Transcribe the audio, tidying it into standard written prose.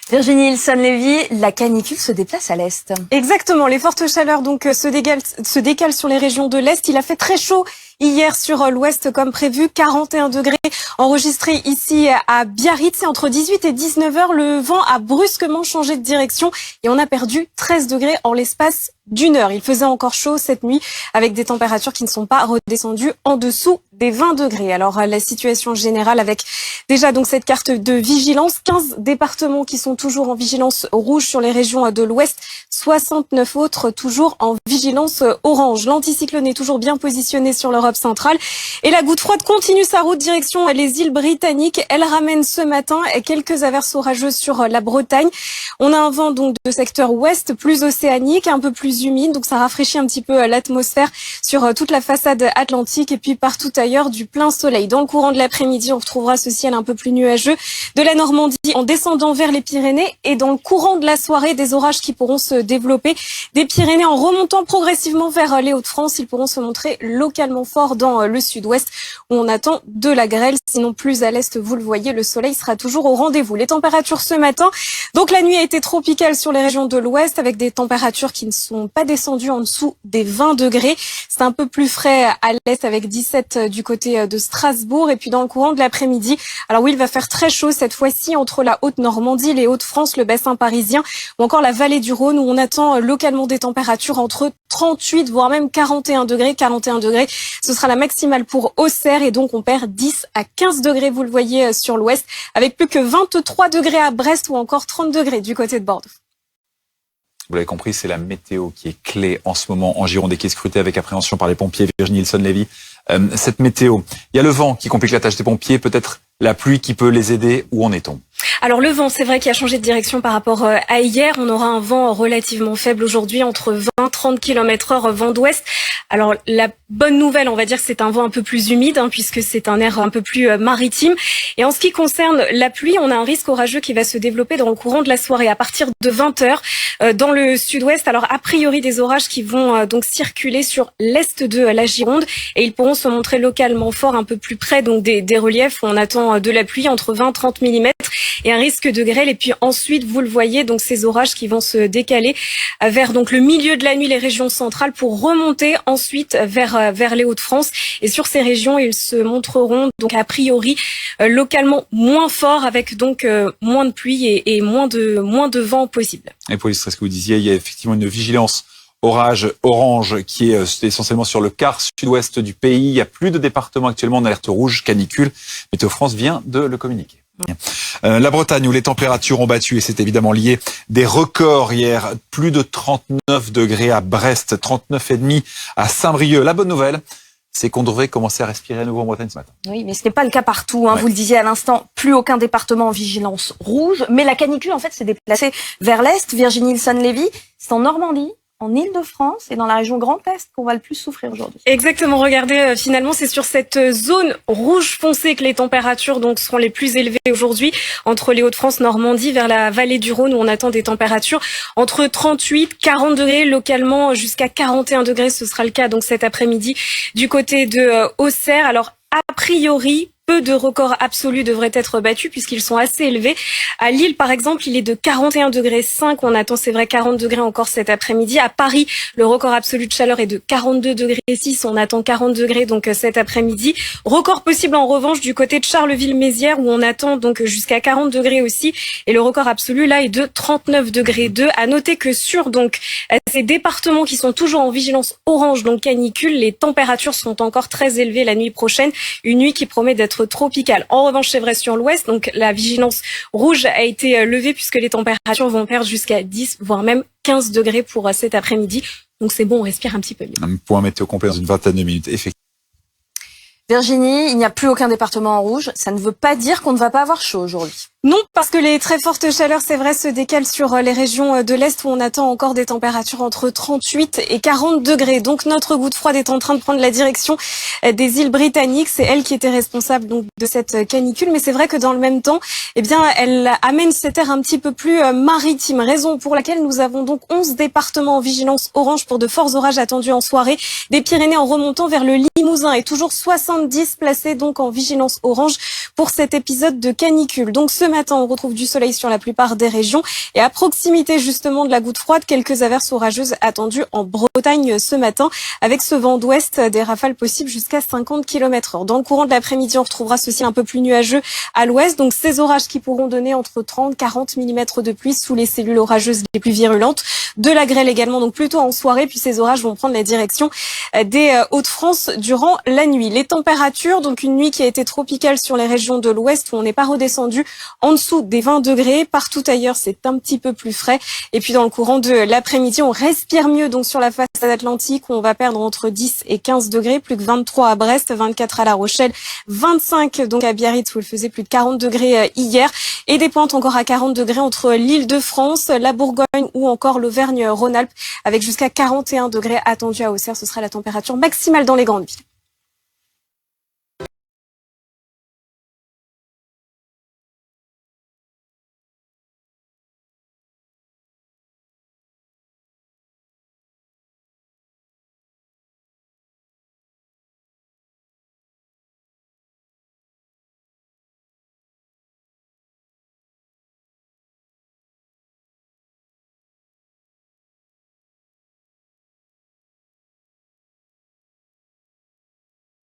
Virginie Ilson-Lévy, la canicule se déplace à l'est. Exactement, les fortes chaleurs donc se décalent sur les régions de l'est. Il a fait très chaud hier sur l'ouest comme prévu, 41 degrés enregistrés ici à Biarritz. Et entre 18 et 19 heures, le vent a brusquement changé de direction et on a perdu 13 degrés en l'espace d'une heure. Il faisait encore chaud cette nuit avec des températures qui ne sont pas redescendues en dessous des 20 degrés. Alors la situation générale avec déjà donc cette carte de vigilance, 15 départements qui sont toujours en vigilance rouge sur les régions de l'ouest, 69 autres toujours en vigilance orange. L'anticyclone est toujours bien positionné sur l'Europe centrale et la goutte froide continue sa route direction les îles britanniques. Elle ramène ce matin quelques averses orageuses sur la Bretagne. On a un vent donc de secteur ouest plus océanique, un peu plus humide, donc ça rafraîchit un petit peu l'atmosphère sur toute la façade atlantique et puis partout ailleurs du plein soleil. Dans le courant de l'après-midi, on retrouvera ce ciel un peu plus nuageux de la Normandie en descendant vers les Pyrénées et dans le courant de la soirée, des orages qui pourront se développer des Pyrénées en remontant progressivement vers les Hauts-de-France. Ils pourront se montrer localement forts dans le sud-ouest où on attend de la grêle. Sinon plus à l'est, vous le voyez, le soleil sera toujours au rendez-vous. Les températures ce matin, donc la nuit a été tropicale sur les régions de l'ouest avec des températures qui ne sont pas descendues en dessous des 20 degrés. C'est un peu plus frais à l'est avec 17 du côté de Strasbourg. Et puis dans le courant de l'après-midi, alors oui, il va faire très chaud cette fois-ci entre la Haute-Normandie, les Hauts-de-France, le bassin parisien ou encore la vallée du Rhône où on attend localement des températures entre 38 voire même 41 degrés. 41 degrés, ce sera la maximale pour Auxerre et donc on perd 10 à 15 degrés, vous le voyez sur l'ouest, avec plus que 23 degrés à Brest ou encore 30 degrés du côté de Bordeaux. Vous l'avez compris, c'est la météo qui est clé en ce moment en Gironde et qui est scrutée avec appréhension par les pompiers. Virginie Ilson-Lévy, cette météo, il y a le vent qui complique la tâche des pompiers, peut-être la pluie qui peut les aider. Où en est-on ? Alors le vent, c'est vrai qu'il a changé de direction par rapport à hier. On aura un vent relativement faible aujourd'hui, entre 20-30 km/h vent d'ouest. Alors la bonne nouvelle, on va dire que c'est un vent un peu plus humide, puisque c'est un air un peu plus maritime. Et en ce qui concerne la pluie, on a un risque orageux qui va se développer dans le courant de la soirée à partir de 20h dans le sud-ouest. Alors a priori des orages qui vont donc circuler sur l'est de la Gironde et ils pourront se montrer localement forts un peu plus près donc des reliefs où on attend de la pluie entre 20-30 mm et un risque de grêle. Et puis ensuite, vous le voyez, donc ces orages qui vont se décaler vers donc le milieu de la nuit, les régions centrales, pour remonter ensuite vers les Hauts-de-France. Et sur ces régions, ils se montreront donc a priori localement moins forts, avec donc moins de pluie et moins de vent possible. Et pour illustrer ce que vous disiez, il y a effectivement une vigilance orage orange qui est essentiellement sur le quart sud-ouest du pays. Il n'y a plus de départements actuellement en alerte rouge canicule. Météo France vient de le communiquer. La Bretagne où les températures ont battu, et c'est évidemment lié, des records hier. Plus de 39 degrés à Brest, 39,5 à Saint-Brieuc. La bonne nouvelle, c'est qu'on devrait commencer à respirer à nouveau en Bretagne ce matin. Oui, mais ce n'est pas le cas partout. Ouais. Vous le disiez à l'instant, plus aucun département en vigilance rouge. Mais la canicule, en fait, s'est déplacée vers l'est. Virginie Ilson-Lévy, c'est en Normandie, en Île-de-France et dans la région Grand Est qu'on va le plus souffrir aujourd'hui. Exactement, regardez, finalement c'est sur cette zone rouge foncé que les températures donc seront les plus élevées aujourd'hui, entre les Hauts-de-France, Normandie, vers la vallée du Rhône où on attend des températures entre 38, 40 degrés, localement jusqu'à 41 degrés, ce sera le cas donc cet après-midi du côté de Auxerre. Alors a priori, peu de records absolus devraient être battus puisqu'ils sont assez élevés. À Lille, par exemple, il est de 41 degrés 5. On attend, c'est vrai, 40 degrés encore cet après-midi. À Paris, le record absolu de chaleur est de 42 degrés 6. On attend 40 degrés donc cet après-midi. Record possible en revanche du côté de Charleville-Mézières où on attend donc jusqu'à 40 degrés aussi. Et le record absolu là est de 39 degrés 2. À noter que sur donc ces départements qui sont toujours en vigilance orange, donc canicule, les températures sont encore très élevées la nuit prochaine. Une nuit qui promet d'être tropicale. En revanche, c'est vrai sur l'ouest, donc la vigilance rouge a été levée puisque les températures vont perdre jusqu'à 10, voire même 15 degrés pour cet après-midi. Donc c'est bon, on respire un petit peu mieux. Un point météo complet dans une vingtaine de minutes, effectivement. Virginie, il n'y a plus aucun département en rouge. Ça ne veut pas dire qu'on ne va pas avoir chaud aujourd'hui. Non, parce que les très fortes chaleurs, c'est vrai, se décalent sur les régions de l'Est où on attend encore des températures entre 38 et 40 degrés. Donc notre goutte froide est en train de prendre la direction des îles britanniques. C'est elle qui était responsable donc de cette canicule. Mais c'est vrai que dans le même temps, eh bien, elle amène cet air un petit peu plus maritime. Raison pour laquelle nous avons donc 11 départements en vigilance orange pour de forts orages attendus en soirée. Des Pyrénées en remontant vers le Limousin et toujours 70 placés donc en vigilance orange pour cet épisode de canicule. Donc ce matin, on retrouve du soleil sur la plupart des régions et à proximité justement de la goutte froide, quelques averses orageuses attendues en Bretagne ce matin avec ce vent d'ouest, des rafales possibles jusqu'à 50 km/h. Dans le courant de l'après-midi, on retrouvera ceci un peu plus nuageux à l'ouest. Donc ces orages qui pourront donner entre 30 et 40 mm de pluie sous les cellules orageuses les plus virulentes. De la grêle également, donc plutôt en soirée. Puis ces orages vont prendre la direction des Hauts-de-France durant la nuit. Les températures, donc une nuit qui a été tropicale sur les régions de l'ouest où on n'est pas redescendu en dessous des 20 degrés. Partout ailleurs, c'est un petit peu plus frais. Et puis dans le courant de l'après-midi, on respire mieux donc sur la façade atlantique où on va perdre entre 10 et 15 degrés. Plus que 23 à Brest, 24 à La Rochelle, 25 donc à Biarritz où il faisait plus de 40 degrés hier. Et des pointes encore à 40 degrés entre l'Île-de-France, la Bourgogne ou encore l'Auvergne-Rhône-Alpes avec jusqu'à 41 degrés attendus à Auxerre. Ce sera la température maximale dans les grandes villes.